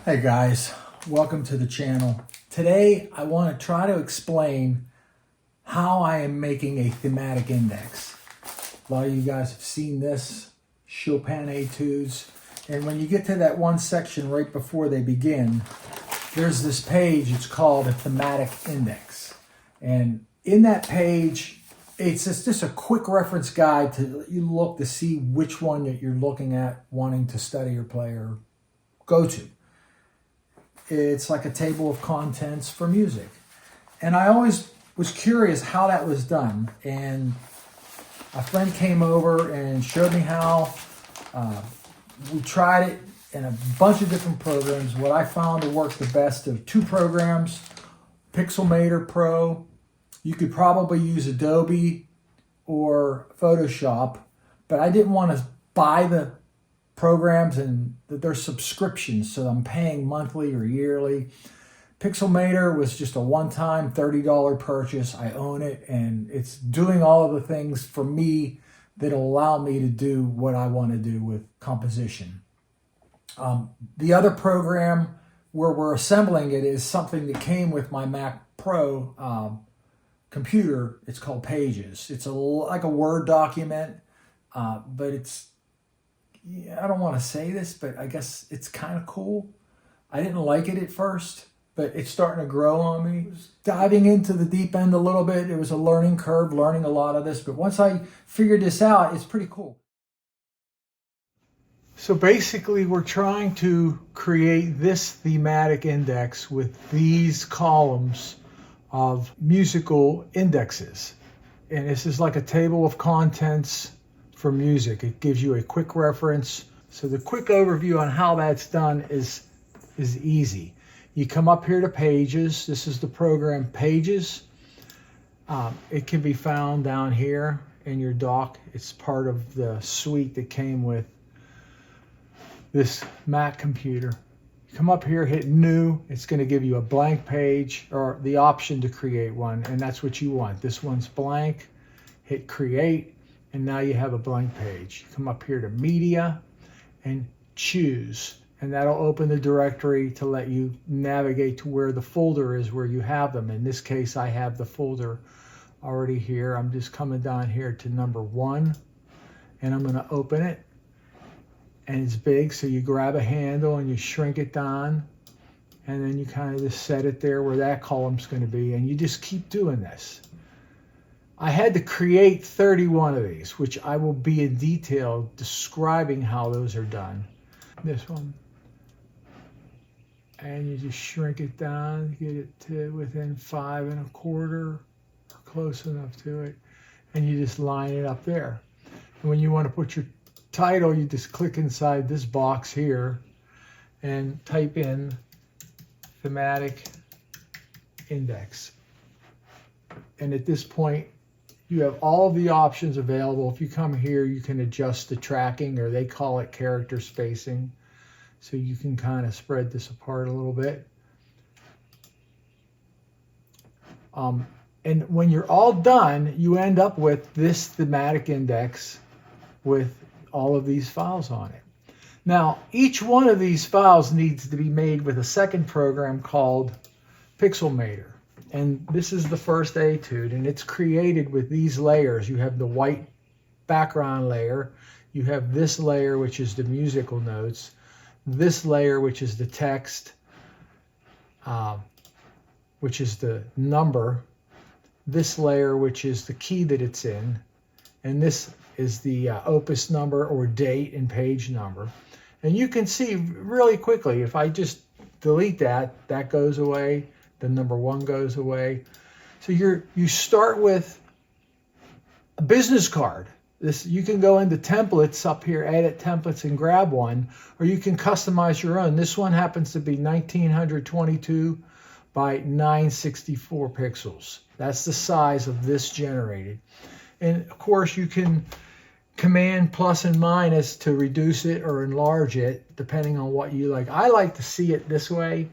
Hey guys, welcome to the channel. Today I want to try to explain how I am making a thematic index. A lot of you guys have seen this, Chopin Etudes, and when you get to that one section right before they begin, there's this page, it's called a thematic index. And in that page, it's just a quick reference guide to let you look to see which one that you're looking at, wanting to study or play or go to. It's like a table of contents for music. And I always was curious how that was done. And a friend came over and showed me how. We tried it in a bunch of different programs. What I found to work the best are two programs, Pixelmator Pro. You could probably use Adobe or Photoshop, but I didn't want to buy the programs and they're subscriptions, so I'm paying monthly or yearly. Pixelmator was just a one-time $30 purchase. I own it and it's doing all of the things for me that'll allow me to do what I want to do with composition. The other program where we're assembling it is something that came with my Mac Pro computer. It's called Pages. It's like a Word document, but it's, I don't want to say this, but I guess it's kind of cool. I didn't like it at first, but it's starting to grow on me. Diving into the deep end a little bit, it was a learning curve, learning a lot of this, but once I figured this out, it's pretty cool. So basically, we're trying to create this thematic index with these columns of musical indexes. And this is like a table of contents for music. It gives you a quick reference. So the quick overview on how that's done is easy. You come up here to Pages. This is the program Pages. It can be found down here in your dock. It's part of the suite that came with this Mac computer. You come up here, hit New. It's going to give you a blank page or the option to create one, and that's what you want. This one's blank. Hit Create. And now you have a blank page. Come up here to Media and Choose. And that'll open the directory to let you navigate to where the folder is where you have them. In this case, I have the folder already here. I'm just coming down here to number 1. And I'm going to open it. And it's big, so you grab a handle and you shrink it down. And then you kind of just set it there where that column's going to be. And you just keep doing this. I had to create 31 of these, which I will be in detail describing how those are done. This one. And you just shrink it down, get it to within 5 1/4, or close enough to it. And you just line it up there. And when you want to put your title, you just click inside this box here and type in Thematic Index. And at this point, you have all of the options available. If you come here, you can adjust the tracking, or they call it character spacing. So you can kind of spread this apart a little bit. And when you're all done, you end up with this thematic index with all of these files on it. Now, each one of these files needs to be made with a second program called Pixelmator. And this is the first Etude, and it's created with these layers. You have the white background layer. You have this layer, which is the musical notes. This layer, which is the text, which is the number. This layer, which is the key that it's in. And this is the Opus number or date and page number. And you can see really quickly, if I just delete that, that goes away. The number 1 goes away. So you start with a business card. This, you can go into templates up here, edit templates, and grab one, or you can customize your own. This one happens to be 1922 by 964 pixels. That's the size of this generated. And of course, you can command plus and minus to reduce it or enlarge it, depending on what you like. I like to see it this way.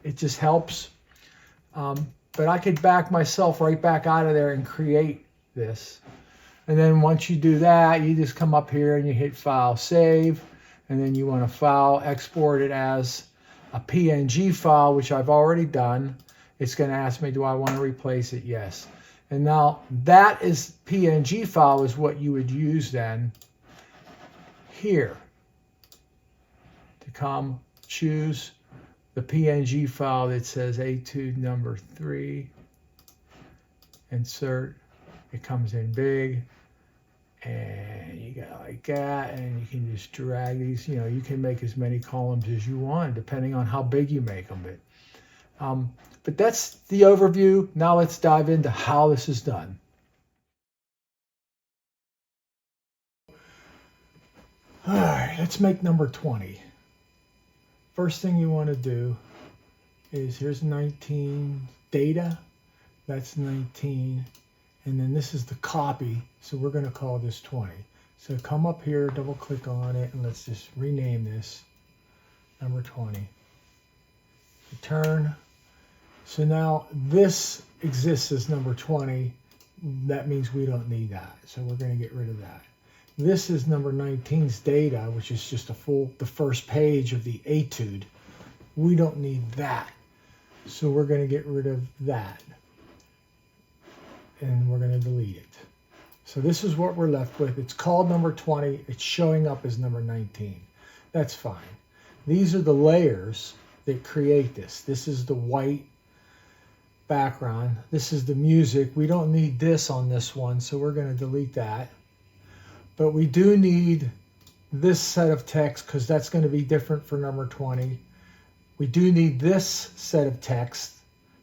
It just helps. But I could back myself right back out of there and create this. And then once you do that, you just come up here and you hit File, Save. And then you want to file, export it as a PNG file, which I've already done. It's going to ask me, do I want to replace it? Yes. And now that is PNG file is what you would use then here to come choose the PNG file that says Etude number 3. Insert. It comes in big. And you got like that, and you can just drag these. You know, you can make as many columns as you want, depending on how big you make them. But that's the overview. Now let's dive into how this is done. All right, let's make number 20. First thing you want to do is here's 19 data. That's 19. And then this is the copy, so we're going to call this 20. So come up here, double click on it, and let's just rename this number 20. Return. So now this exists as number 20. That means we don't need that, so we're going to get rid of that. This is number 19's data, which is just the first page of the Etude. We don't need that, so we're going to get rid of that. And we're going to delete it. So this is what we're left with. It's called number 20. It's showing up as number 19. That's fine. These are the layers that create this. This is the white background. This is the music. We don't need this on this one, so we're going to delete that. But we do need this set of text because that's going to be different for number 20. We do need this set of text.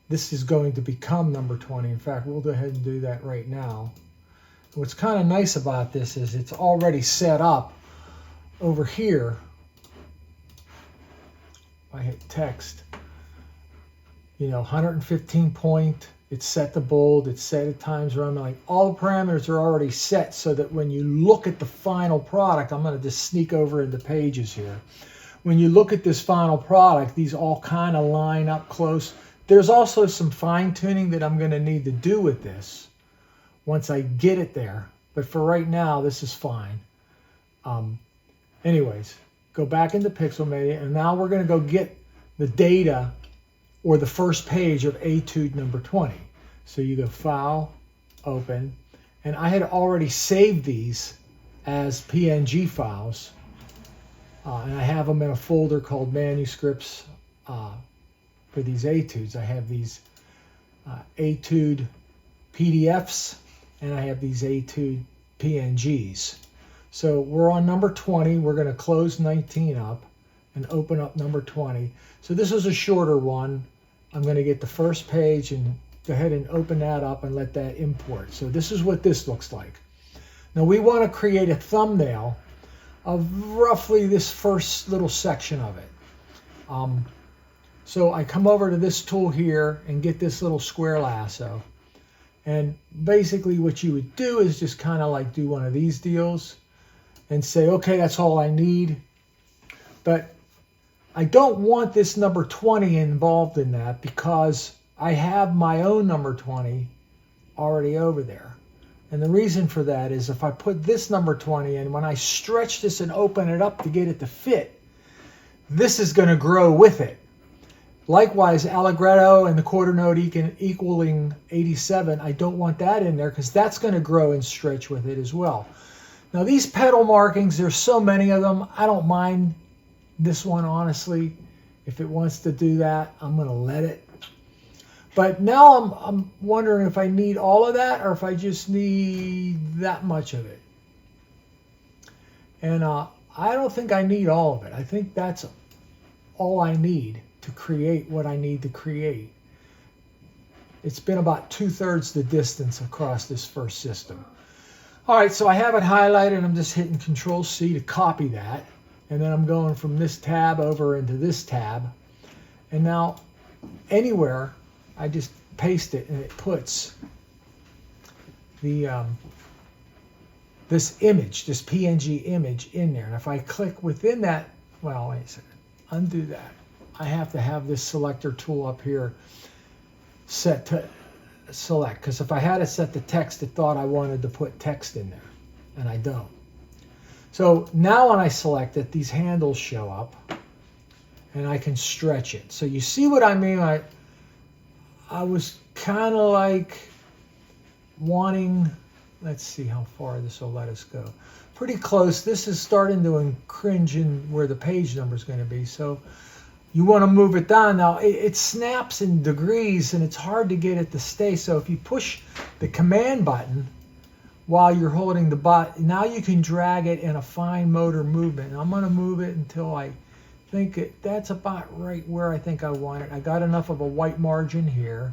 This is going to become number 20. In fact, we'll go ahead and do that right now. What's kind of nice about this is it's already set up over here. I hit text, you know, 115 point, it's set to bold, it's set at times around, like all the parameters are already set so that when you look at the final product, I'm going to just sneak over into pages here. When you look at this final product, these all kind of line up close. There's also some fine-tuning that I'm going to need to do with this once I get it there. But for right now, this is fine. Anyways, go back into Pixelmator, and now we're going to go get the data or the first page of Etude number 20. So you go File, Open, and I had already saved these as PNG files. And I have them in a folder called Manuscripts. For these Etudes, I have these Etude PDFs, and I have these Etude PNGs. So we're on number 20. We're going to close 19 up and open up number 20. So this is a shorter one. I'm going to get the first page and go ahead and open that up and let that import. So this is what this looks like. Now we want to create a thumbnail of roughly this first little section of it. So I come over to this tool here and get this little square lasso. And basically what you would do is just kind of like do one of these deals and say, okay, that's all I need. But I don't want this number 20 involved in that because I have my own number 20 already over there. And the reason for that is if I put this number 20 in, when I stretch this and open it up to get it to fit, this is going to grow with it. Likewise, Allegretto and the quarter note equaling 87, I don't want that in there because that's going to grow and stretch with it as well. Now these pedal markings, there's so many of them. I don't mind this one, honestly. If it wants to do that, I'm going to let it. But now I'm wondering if I need all of that or if I just need that much of it. And I don't think I need all of it. I think that's all I need to create what I need to create. It's been about 2/3 the distance across this first system. All right, so I have it highlighted. I'm just hitting Control-C to copy that. And then I'm going from this tab over into this tab. And now anywhere, I just paste it and it puts the this image, this PNG image in there. And if I click within that, well, wait a second, undo that. I have to have this selector tool up here set to select, because if I had it set to text, it thought I wanted to put text in there, and I don't. So now when I select it, these handles show up, and I can stretch it. So you see what I mean? I was kind of like wanting, let's see how far this will let us go. Pretty close. This is starting to cringe in where the page number is going to be. So you want to move it down. Now it snaps in degrees and it's hard to get it to stay. So if you push the command button while you're holding the button, now you can drag it in a fine motor movement. And I'm going to move it until I think that's about right where I think I want it. I got enough of a white margin here.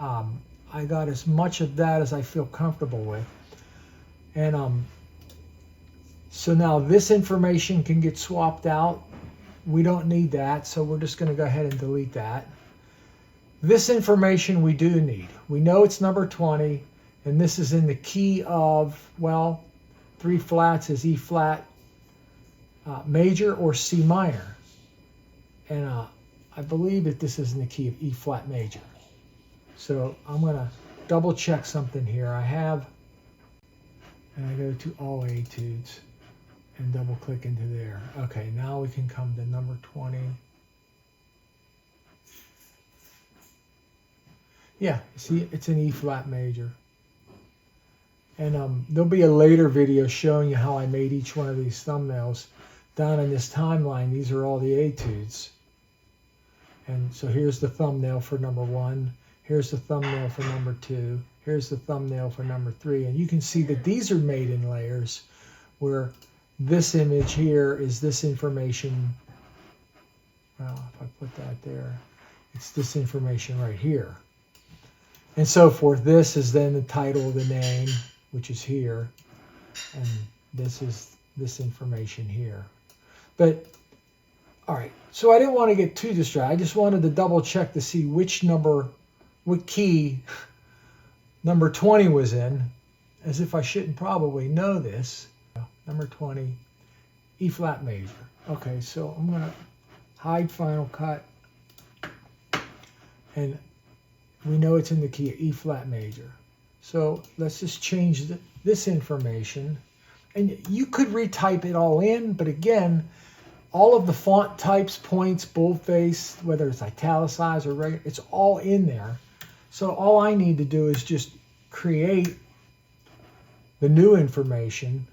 I got as much of that as I feel comfortable with. And so now this information can get swapped out. We don't need that, so we're just going to go ahead and delete that. This information we do need. We know it's number 20, and this is in the key of, well, 3 flats is E flat major or C minor. And I believe that this is in the key of E flat major. So I'm going to double check something here. I have, and I go to all etudes and double click into there. Okay, now we can come to number 20. Yeah, see, it's an E flat major. And there'll be a later video showing you how I made each one of these thumbnails. Down in this timeline, these are all the etudes. And so here's the thumbnail for number 1. Here's the thumbnail for number 2. Here's the thumbnail for number 3. And you can see that these are made in layers where this image here is this information. Well, if I put that there, it's this information right here. And so forth. This is then the title of the name, which is here. And this is this information here. But, all right. So I didn't want to get too distracted. I just wanted to double check to see which number, what key number 20 was in, as if I shouldn't probably know this. Number 20, E flat major. Okay, so I'm going to hide Final Cut. And we know it's in the key of E flat major. So let's just change this information. And you could retype it all in, but again, all of the font types, points, boldface, whether it's italicized or regular, it's all in there. So all I need to do is just create the new information,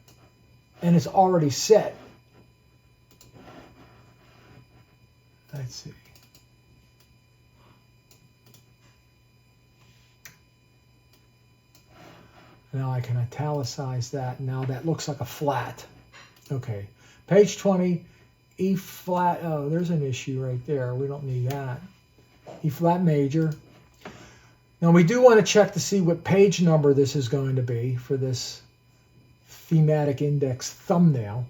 and it's already set. Let's see. Now I can italicize that. Now that looks like a flat. Okay. Page 20, E flat. Oh, there's an issue right there. We don't need that. E flat major. Now we do want to check to see what page number this is going to be for this thematic index thumbnail.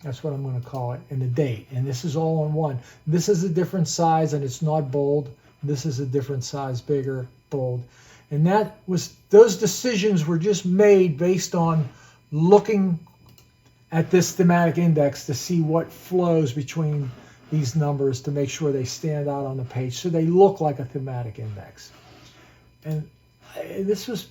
That's what I'm going to call it, and the date. And this is all in one. This is a different size and it's not bold. This is a different size, bigger, bold. And that was, those decisions were just made based on looking at this thematic index to see what flows between these numbers to make sure they stand out on the page so they look like a thematic index. And this was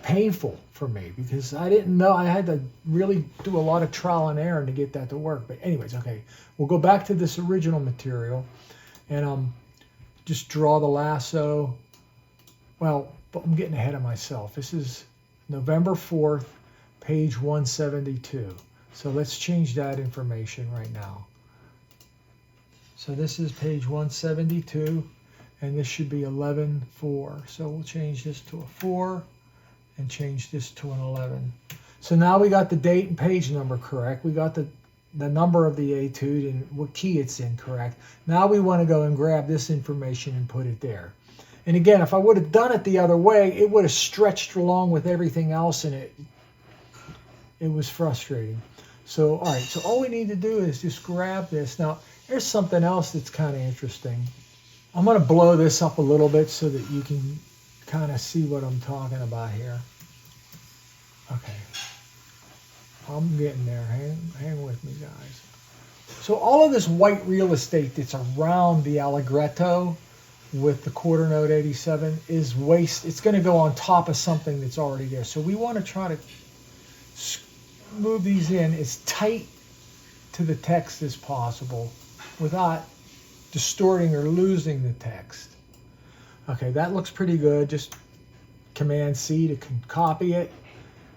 painful for me because I didn't know. I had to really do a lot of trial and error to get that to work. But anyways, okay, we'll go back to this original material and just draw the lasso. Well, but I'm getting ahead of myself. This is November 4th, page 172. So let's change that information right now. So this is page 172, and this should be 11-4. So we'll change this to a 4 and change this to an 11. So now we got the date and page number correct. We got the number of the etude and what key it's in correct. Now we want to go and grab this information and put it there. And again, if I would have done it the other way, it would have stretched along with everything else, and it was frustrating. So, all right, so all we need to do is just grab this. Now, here's something else that's kind of interesting. I'm going to blow this up a little bit so that you can kind of see what I'm talking about here. Okay. I'm getting there. Hang with me, guys. So all of this white real estate that's around the Allegretto with the quarter note 87 is waste. It's going to go on top of something that's already there. So we want to try to move these in as tight to the text as possible. without distorting or losing the text. Okay, that looks pretty good. Just Command C to copy it.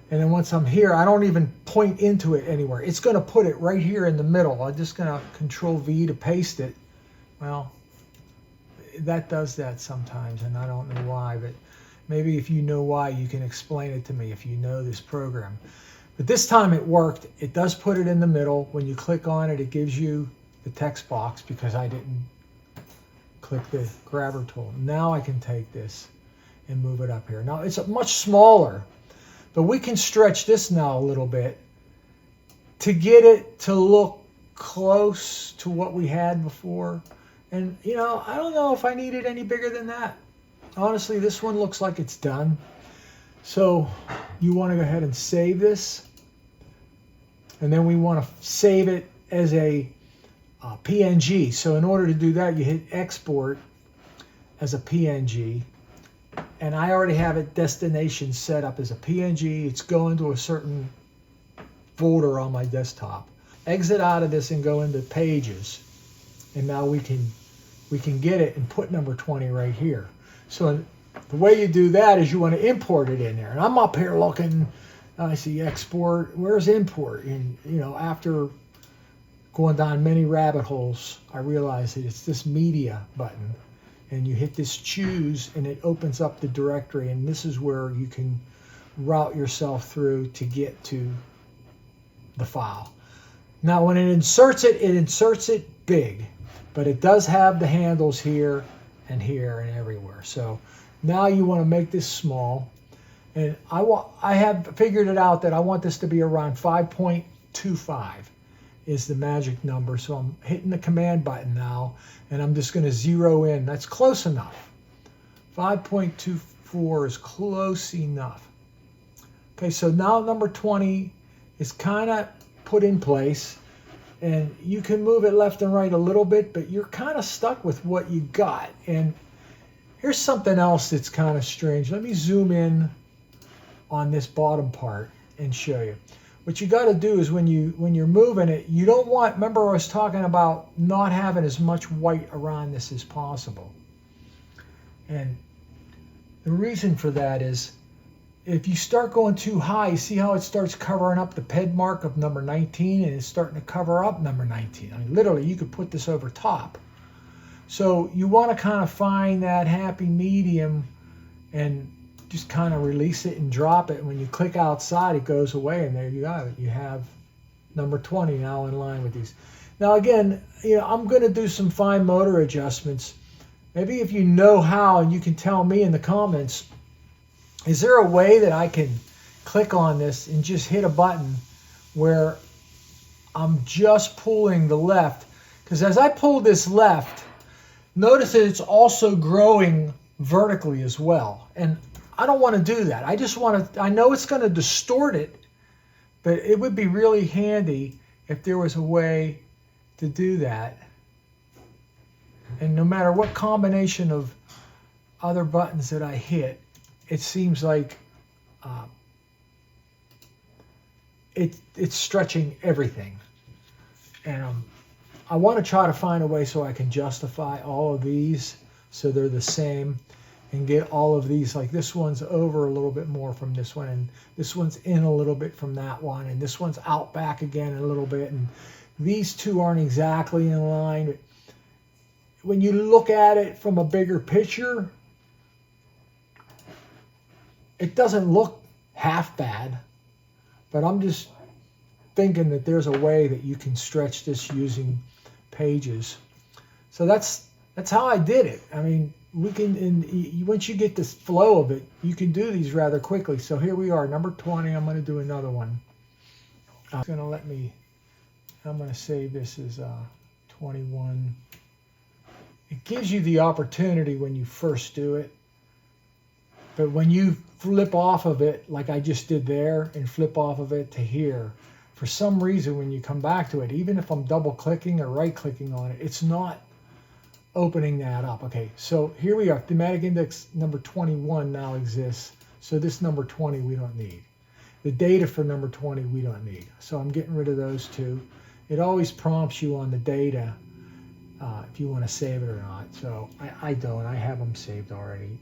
And then once I'm here, I don't even point into it anywhere. It's going to put it right here in the middle. I'm just going to Control V to paste it. Well, that does that sometimes, and I don't know why, but maybe if you know why, you can explain it to me if you know this program. But this time it worked. It does put it in the middle. When you click on it, it gives you the text box because I didn't click the grabber tool. Now I can take this and move it up here. Now it's much smaller, but we can stretch this now a little bit to get it to look close to what we had before. And you know, I don't know if I need it any bigger than that. Honestly, this one looks like it's done. So you want to go ahead and save this. And then we want to save it as a PNG. So in order to do that, you hit export as a PNG. And I already have it destination set up as a PNG. It's going to a certain folder on my desktop. Exit out of this and go into Pages. And now we can get it and put number 20 right here. So the way you do that is you want to import it in there. And I'm up here looking, I see export. Where's import? And you know, after going down many rabbit holes, I realized that it's this media button. And you hit this choose and it opens up the directory, and this is where you can route yourself through to get to the file. Now when it inserts it big, but it does have the handles here and everywhere. So now you want to make this small, and I have figured it out that I want this to be around 5.25 is the magic number. So I'm hitting the command button now, and I'm just going to zero in. That's close enough. 5.24 is close enough. Okay, so now number 20 is kind of put in place, and you can move it left and right a little bit, but you're kind of stuck with what you got. And here's something else that's kind of strange. Let me zoom in on this bottom part and show you. What you got to do is when you're moving it, you don't want, remember I was talking about not having as much white around this as possible. And the reason for that is if you start going too high, you see how it starts covering up the ped mark of number 19, and it's starting to cover up number 19. I mean, literally, you could put this over top. So you want to kind of find that happy medium and just kind of release it and drop it. When you click outside, it goes away, and there you got it. You have number 20 now in line with these. Now again, you know, I'm going to do some fine motor adjustments. Maybe if you know how, and you can tell me in the comments, is there a way that I can click on this and just hit a button where I'm just pulling the left? Because as I pull this left, notice that it's also growing vertically as well. And I don't want to do that. I just want to, I know it's going to distort it, but it would be really handy if there was a way to do that. And no matter what combination of other buttons that I hit, it seems like it's stretching everything. And I want to try to find a way so I can justify all of these so they're the same, and get all of these, like this one's over a little bit more from this one, and this one's in a little bit from that one, and this one's out back again a little bit, and these two aren't exactly in line. When you look at it from a bigger picture, it doesn't look half bad, but I'm just thinking that there's a way that you can stretch this using Pages. So that's how I did it. I mean, we can, and once you get this flow of it, you can do these rather quickly. So here we are, number 20. I'm going to do another one. It's going to let me, I'm going to save this as 21. It gives you the opportunity when you first do it, but when you flip off of it, like I just did there, and flip off of it to here, for some reason when you come back to it, even if I'm double clicking or right clicking on it, it's not opening that up. Okay, so here we are. Thematic index number 21 now exists. So this number 20 we don't need. The data for number 20 we don't need. So I'm getting rid of those two. It always prompts you on the data if you want to save it or not. So I don't. I have them saved already.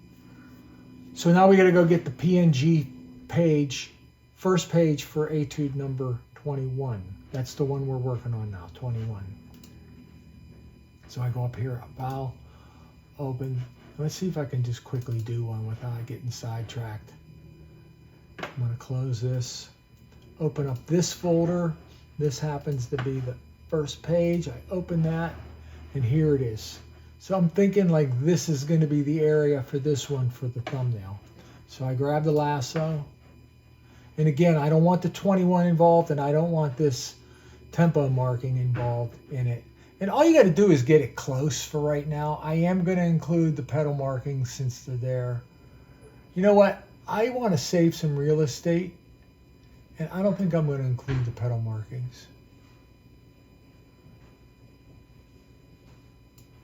So now we got to go get the PNG page, first page for Etude number 21. That's the one we're working on now, 21. So I go up here, File, Open. Let's see if I can just quickly do one without getting sidetracked. I'm going to close this, open up this folder. This happens to be the first page. I open that, and here it is. So I'm thinking like this is going to be the area for this one for the thumbnail. So I grab the lasso. And again, I don't want the 21 involved, and I don't want this tempo marking involved in it. And all you got to do is get it close for right now. I am going to include the pedal markings since they're there. You know what? I want to save some real estate, and I don't think I'm going to include the pedal markings.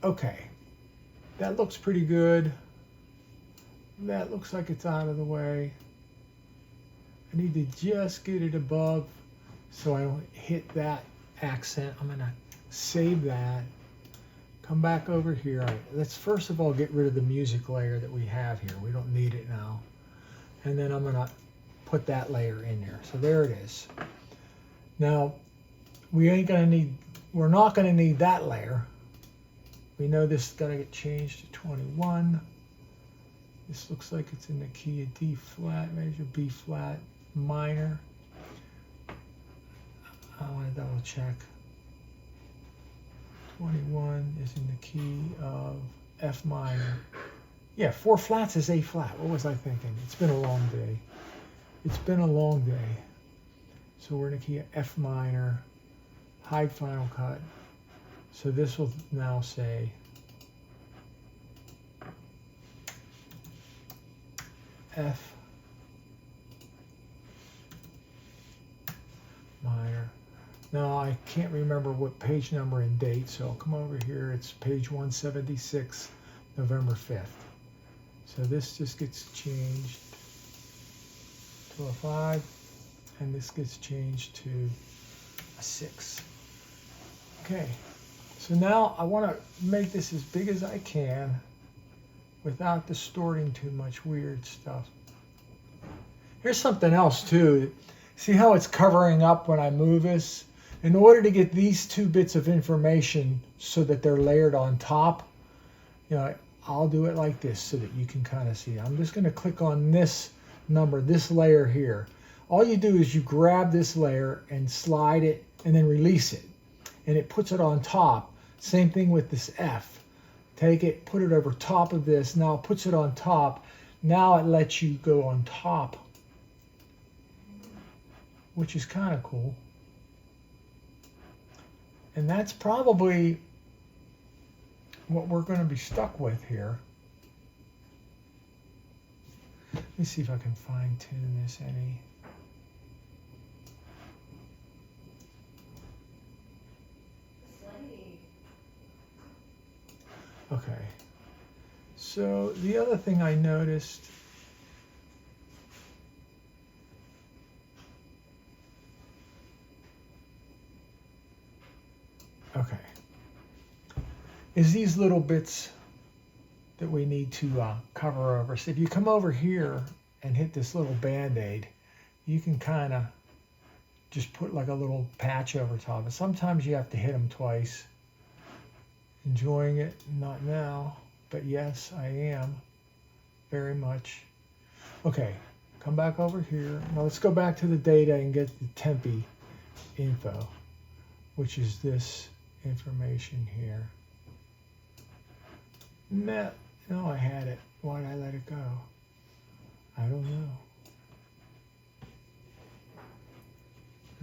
Okay, that looks pretty good. That looks like it's out of the way. I need to just get it above so I don't hit that accent. I'm going to save that. Come back over here. All right, let's first of all get rid of the music layer that we have here. We don't need it now. And then I'm going to put that layer in there. So there it is. Now, we're not going to need that layer. We know this is going to get changed to 21. This looks like it's in the key of D flat, major B flat, minor. I want to double check. 21 is in the key of F minor. Yeah, 4 flats is A flat. What was I thinking? It's been a long day. It's been a long day. So we're in the key of F minor, hide final cut. So this will now say F minor. Now I can't remember what page number and date, so I'll come over here. It's page 176, November 5th. So this just gets changed to a 5, and this gets changed to a 6. Okay, so now I want to make this as big as I can without distorting too much weird stuff. Here's something else too. See how it's covering up when I move this? In order to get these 2 bits of information so that they're layered on top, you know, I'll do it like this so that you can kind of see. I'm just going to click on this number, this layer here. All you do is you grab this layer and slide it and then release it. And it puts it on top. Same thing with this F. Take it, put it over top of this. Now it puts it on top. Now it lets you go on top, which is kind of cool. And that's probably what we're going to be stuck with here. Let me see if I can fine tune this any. Okay. So the other thing I noticed, okay, is these little bits that we need to cover over. So if you come over here and hit this little Band-Aid, you can kind of just put like a little patch over top. But sometimes you have to hit them twice. Enjoying it, not now, but yes, I am, very much. Okay, come back over here. Now let's go back to the data and get the Tempe info, which is this information here. No, I had it. Why did I let it go? I don't know.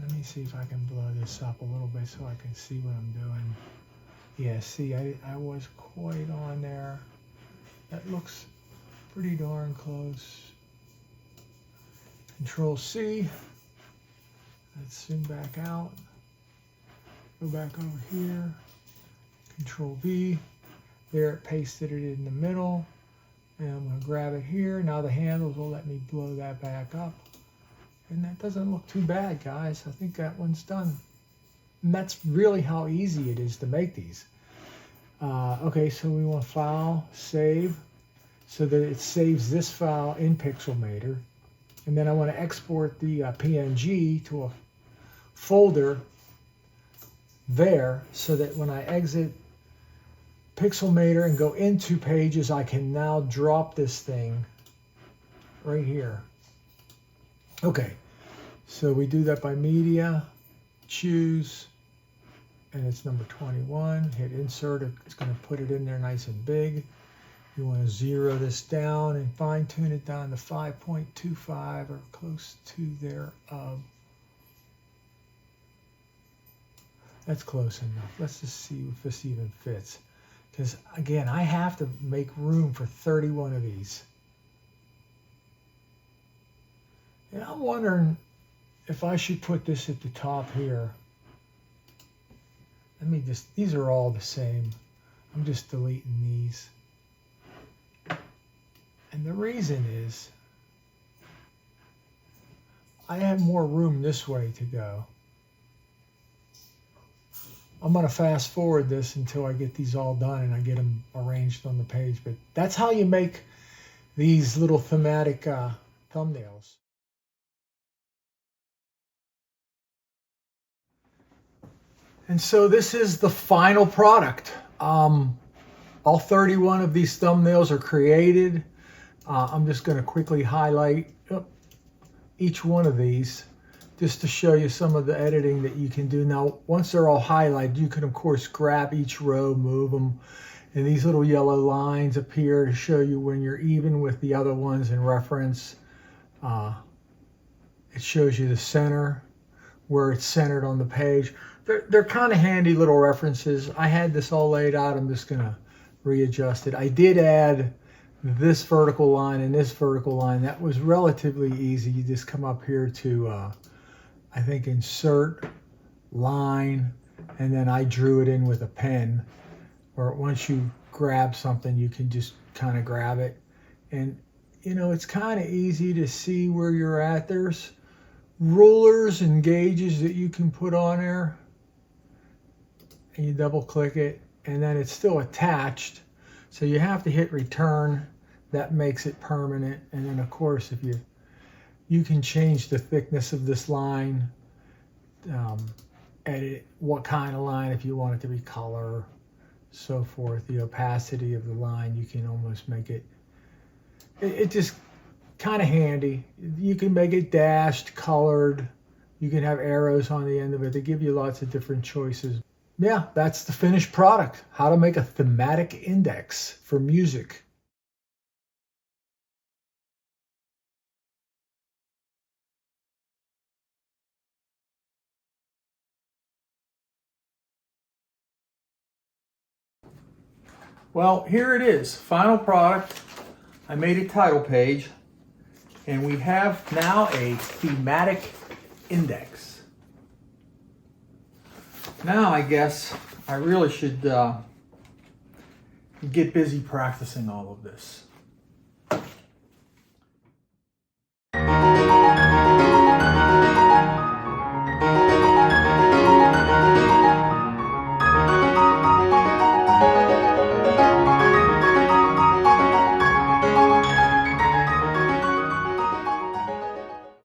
Let me see if I can blow this up a little bit so I can see what I'm doing. Yeah, see, I was quite on there. That looks pretty darn close. Control C. Let's zoom back out. Go back over here. Control V. There, it pasted it in the middle. And I'm going to grab it here. Now the handles will let me blow that back up. And that doesn't look too bad, guys. I think that one's done. And that's really how easy it is to make these. Okay, so we want file, save, so that it saves this file in Pixelmator. And then I want to export the PNG to a folder there so that when I exit Pixelmator and go into Pages, I can now drop this thing right here. Okay, so we do that by media, choose, and it's number 21. Hit insert, it's going to put it in there nice and big. You want to zero this down and fine tune it down to 5.25 or close to there. That's close enough. Let's just see if this even fits. Because again, I have to make room for 31 of these. And I'm wondering if I should put this at the top here. Let me just, these are all the same. I'm just deleting these. And the reason is I have more room this way to go. I'm going to fast forward this until I get these all done and I get them arranged on the page. But that's how you make these little thematic thumbnails. And so this is the final product. All 31 of these thumbnails are created. I'm just going to quickly highlight each one of these just to show you some of the editing that you can do. Now, once they're all highlighted, you can, of course, grab each row, move them, and these little yellow lines appear to show you when you're even with the other ones in reference. It shows you the center, where it's centered on the page. They're kind of handy little references. I had this all laid out. I'm just going to readjust it. I did add this vertical line and this vertical line. That was relatively easy. You just come up here to, I think, insert, line, and then I drew it in with a pen. Or once you grab something, you can just kind of grab it. And, you know, it's kind of easy to see where you're at. There's rulers and gauges that you can put on there. And you double click it, and then it's still attached. So you have to hit return. That makes it permanent. And then, of course, if you can change the thickness of this line, edit what kind of line, if you want it to be color, so forth. The opacity of the line, you can almost make it. It just kind of handy. You can make it dashed, colored. You can have arrows on the end of it. They give you lots of different choices. Yeah, that's the finished product. How to make a thematic index for music. Well, here it is, final product. I made a title page, and we have now a thematic index. Now I guess I really should get busy practicing all of this.